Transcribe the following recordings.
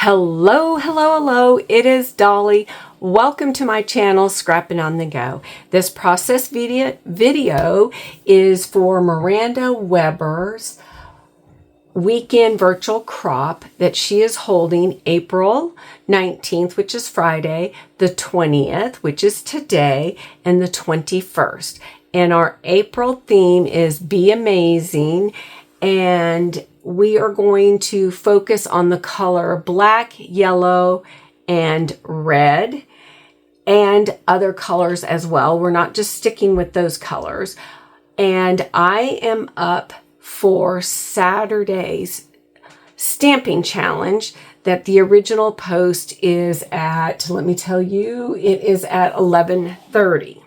Hello, hello, hello. It is Dolly. Welcome to my channel, Scrapping on the Go. This process video is for Miranda Weber's weekend virtual crop that she is holding April 19th, which is Friday, the 20th, which is today, and the 21st. And our April theme is Be Amazing, and we are going to focus on the color black, yellow, and red, and other colors as well. We're not just sticking with those colors. And I am up for Saturday's stamping challenge that the original post is at, let me tell you, it is at 11:30.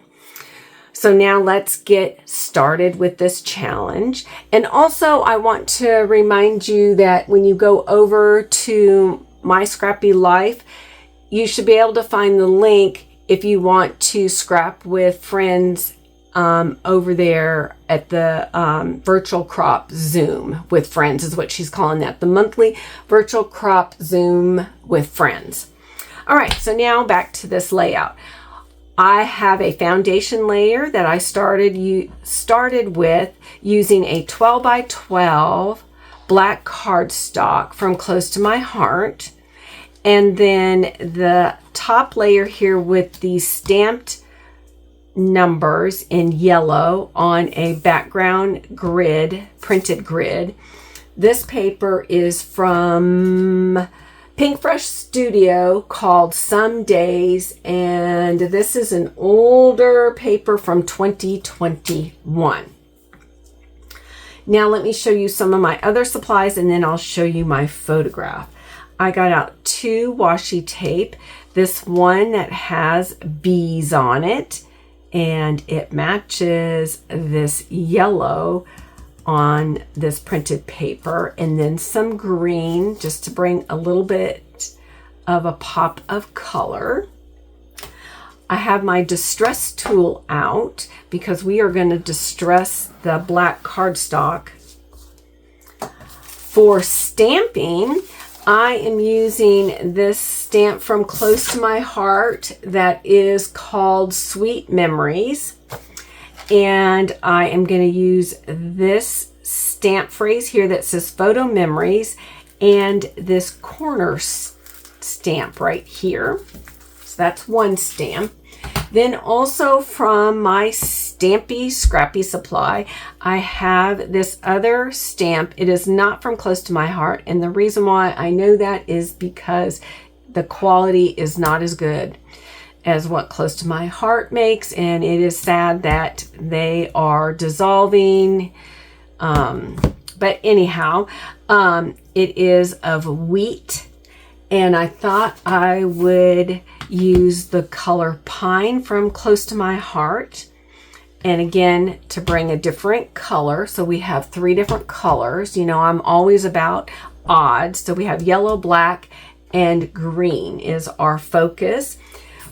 So now let's get started with this challenge. And also I want to remind you that when you go over to My Scrappy Life, you should be able to find the link if you want to scrap with friends over there at the virtual crop Zoom with friends is what she's calling that. The monthly virtual crop Zoom with friends. All right, so now back to this layout. I have a foundation layer that I started with using a 12 by 12 black cardstock from Close to My Heart. And then the top layer here with these stamped numbers in yellow on a background grid, printed grid. This paper is from Pink Fresh Studio called Some Days, and this is an older paper from 2021. Now let me show you some of my other supplies and then I'll show you my photograph. I got out two washi tape, this one that has bees on it, and it matches this yellow on this printed paper, and then some green just to bring a little bit of a pop of color. I have my distress tool out because we are going to distress the black cardstock. For stamping, I am using this stamp from Close to My Heart that is called Sweet Memories. And I am going to use this stamp phrase here that says Photo Memories and this corner stamp right here. So that's one stamp. Then also from my Stampy Scrappy supply, I have this other stamp. It is not from Close to My Heart. And the reason why I know that is because the quality is not as good as what Close to My Heart makes, and it is sad that they are dissolving. But anyhow, it is of wheat, and I thought I would use the color Pine from Close to My Heart, and again to bring a different color. So we have three different colors. You know, I'm always about odds. So we have yellow, black, and green is our focus,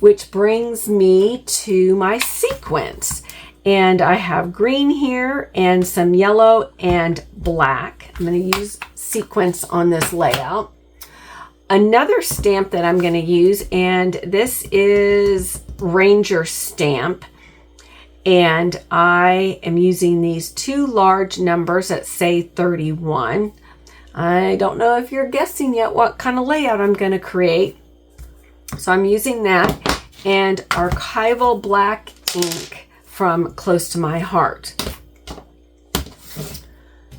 which brings me to my sequence. And I have green here and some yellow and black. I'm going to use sequence on this layout. Another stamp that I'm going to use, and this is Ranger stamp. And I am using these two large numbers that say 31. I don't know if you're guessing yet what kind of layout I'm going to create. So I'm using that and archival black ink from Close to My Heart.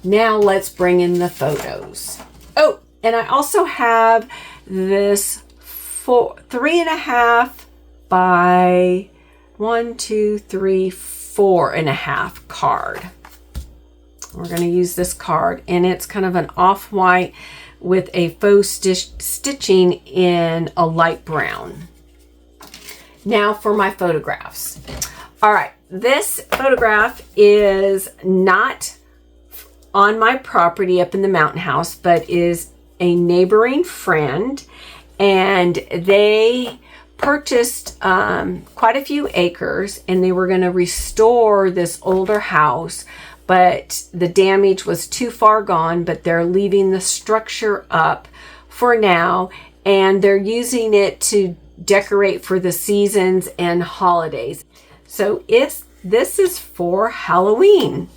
Now let's bring in the photos. Oh, and I also have this 3.5 by 4.5 card. We're going to use this card, and it's kind of an off-white with a faux stitching in a light brown. Now for my photographs. All right, this photograph is not on my property up in the mountain house, but is a neighboring friend, and they purchased quite a few acres, and they were going to restore this older house, but the damage was too far gone, but they're leaving the structure up for now, and they're using it to decorate for the seasons and holidays. So this is for Halloween.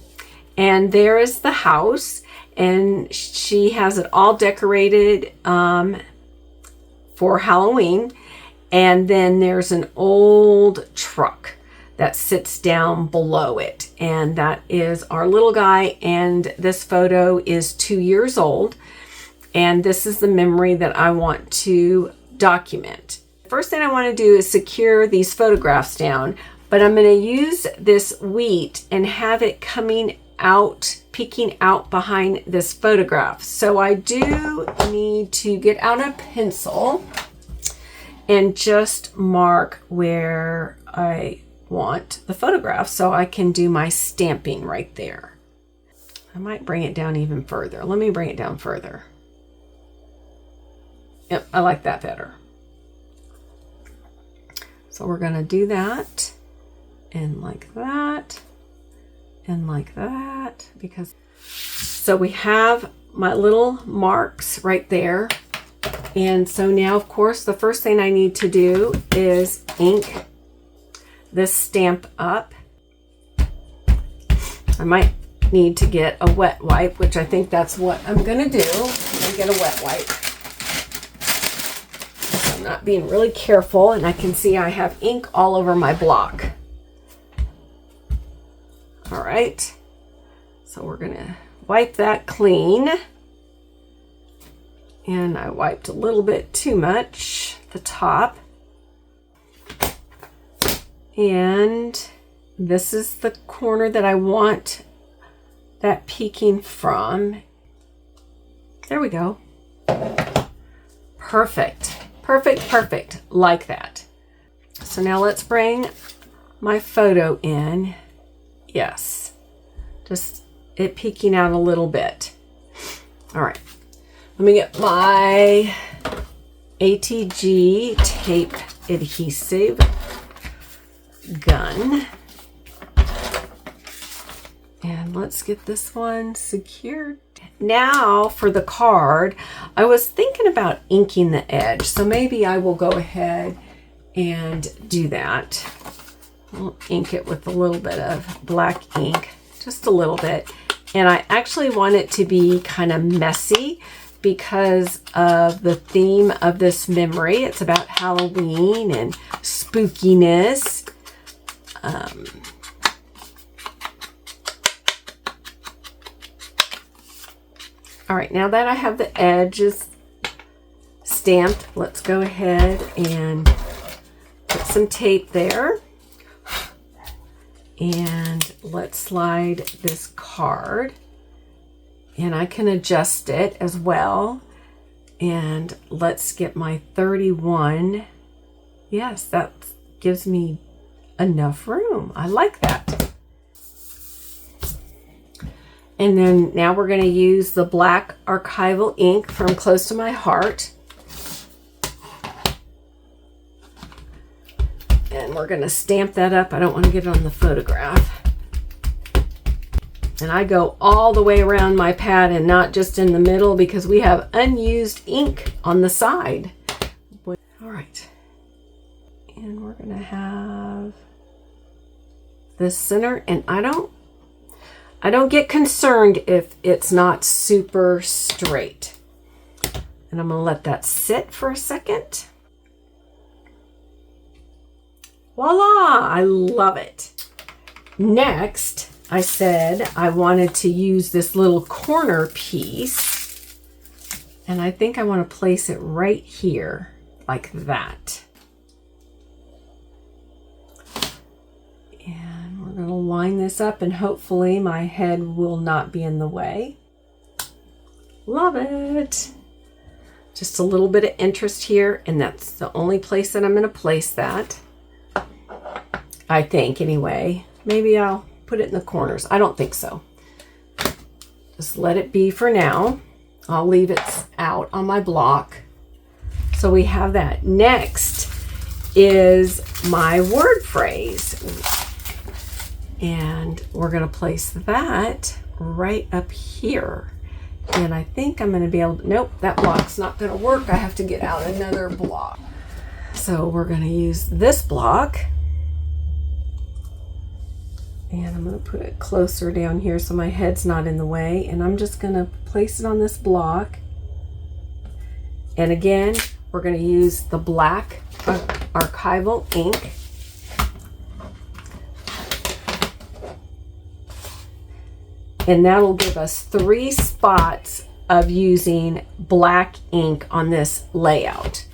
And there is the house, and she has it all decorated for Halloween. And then there's an old truck that sits down below it, and that is our little guy. And this photo is 2 years old, and this is the memory that I want to document. First thing I want to do is secure these photographs down, but I'm going to use this wheat and have it coming out, peeking out behind this photograph. So I do need to get out a pencil and just mark where I want the photograph so I can do my stamping right there. I might bring it down even further. Let me bring it down further. Yep, I like that better. So we're going to do that, and like that, and like that, because so we have my little marks right there. And so now, of course, the first thing I need to do is ink this stamp up. I might need to get a wet wipe, which I think that's what I'm gonna do. I'm gonna get a wet wipe. So I'm not being really careful, and I can see I have ink all over my block. All right, so we're gonna wipe that clean. And I wiped a little bit too much, the top. And this is the corner that I want that peeking from. There we go. Perfect, perfect, perfect, like that. So now let's bring my photo in. Yes, just it peeking out a little bit. All right, let me get my ATG tape adhesive gun, and let's get this one secured. Now for the card, I was thinking about inking the edge, so maybe I will go ahead and do that. I'll ink it with a little bit of black ink, just a little bit, and I actually want it to be kind of messy because of the theme of this memory. It's about Halloween and spookiness. All right, now that I have the edges stamped, let's go ahead and put some tape there. And let's slide this card, and I can adjust it as well. And let's get my 31. Yes, that gives me enough room. I like that. And then now we're going to use the black archival ink from Close to My Heart. And we're going to stamp that up. I don't want to get it on the photograph. And I go all the way around my pad and not just in the middle, because we have unused ink on the side. All right. And we're going to have this center, and I don't get concerned if it's not super straight. And I'm going to let that sit for a second. Voila! I love it. Next, I said I wanted to use this little corner piece, and I think I want to place it right here, like that. And we're going to line this up, and hopefully my head will not be in the way. Love it. Just a little bit of interest here, and that's the only place that I'm going to place that. I think, anyway. Maybe I'll put it in the corners. I don't think so. Just let it be for now. I'll leave it out on my block. So we have that. Next is my word phrase. And we're going to place that right up here. And I think I'm going to be able to, nope, that block's not going to work. I have to get out another block. So we're going to use this block. And I'm going to put it closer down here so my head's not in the way. And I'm just going to place it on this block. And again, we're going to use the black archival ink. And that'll give us 3 spots of using black ink on this layout.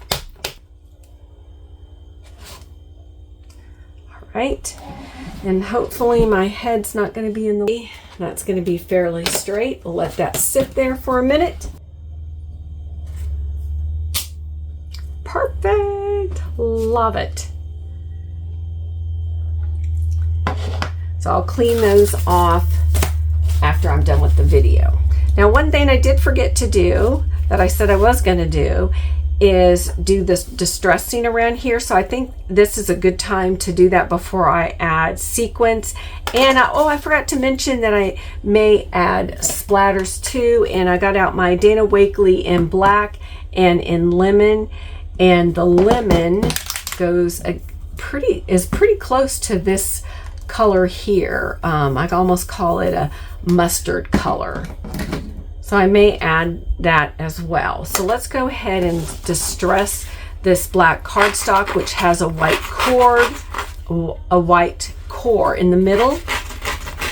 All right. And hopefully my head's not going to be in the way. That's going to be fairly straight. We'll let that sit there for a minute. Perfect. Love it. So I'll clean those off after I'm done with the video. Now, one thing I did forget to do that I said I was going to do is do this distressing around here. So I think this is a good time to do that before I add sequins. And I forgot to mention that I may add splatters too. And I got out my Dana Wakley in black and in lemon. And the lemon is pretty close to this color here. I almost call it a mustard color. So I may add that as well. So let's go ahead and distress this black cardstock, which has a white core in the middle.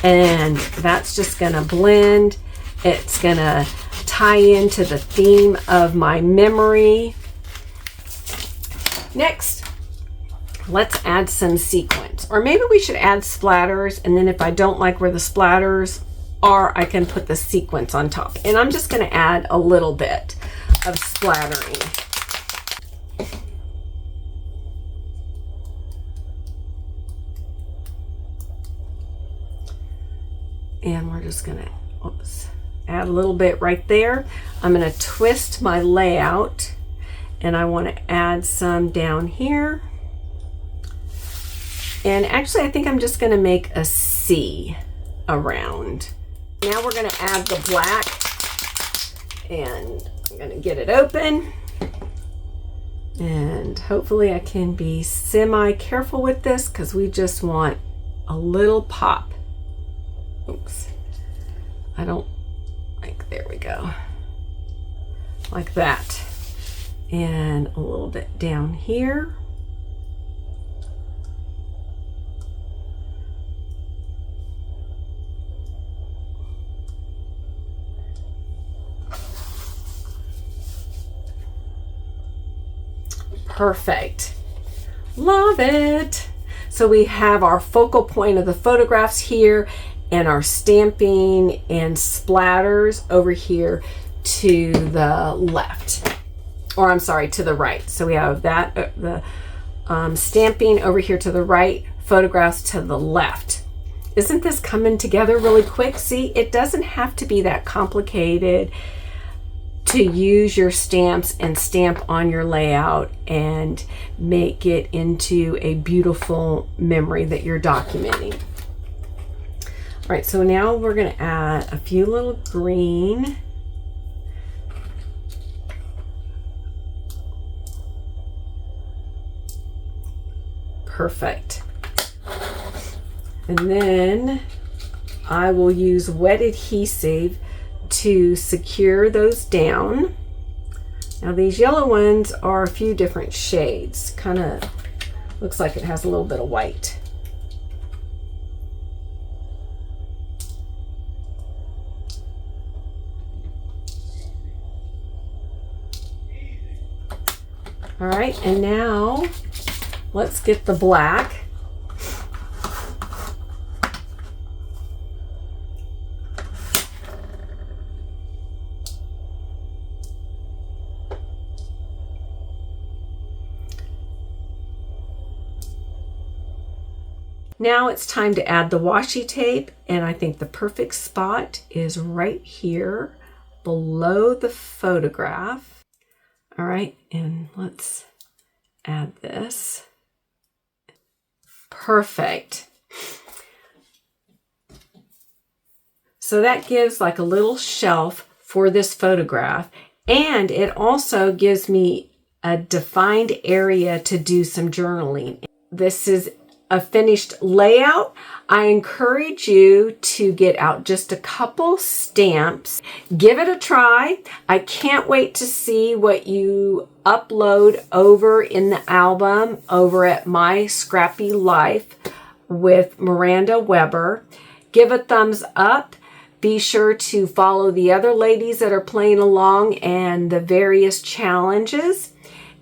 And that's just gonna blend. It's gonna tie into the theme of my memory. Next, let's add some sequins. Or maybe we should add splatters, and then if I don't like where the splatters are, I can put the sequins on top. And I'm just going to add a little bit of splattering. And we're just going to add a little bit right there. I'm going to twist my layout, and I want to add some down here. And actually, I think I'm just going to make a C around. Now we're going to add the black, and I'm going to get it open. And hopefully I can be semi-careful with this because we just want a little pop. Oops. I don't like, there we go. Like that. And a little bit down here. Perfect. Love it. So we have our focal point of the photographs here and our stamping and splatters over here to the left, or I'm sorry, to the right. So we have that, the stamping over here to the right, photographs to the left. Isn't this coming together really quick? See, it doesn't have to be that complicated to use your stamps and stamp on your layout and make it into a beautiful memory that you're documenting. All right, so now we're going to add a few little green. Perfect. And then I will use wet adhesive to secure those down. Now these yellow ones are a few different shades. Kind of looks like it has a little bit of white. All right, and now let's get the black. Now it's time to add the washi tape, and I think the perfect spot is right here below the photograph. All right, and let's add this. Perfect. So that gives like a little shelf for this photograph. And it also gives me a defined area to do some journaling. This is a finished layout. I encourage you to get out just a couple stamps. Give it a try. I can't wait to see what you upload over in the album over at My Scrappy Life with Miranda Weber. Give a thumbs up. Be sure to follow the other ladies that are playing along and the various challenges.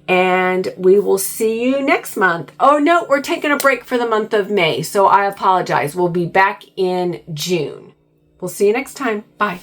And we will see you next month. Oh no, we're taking a break for the month of May, so I apologize. We'll be back in June. We'll see you next time. Bye.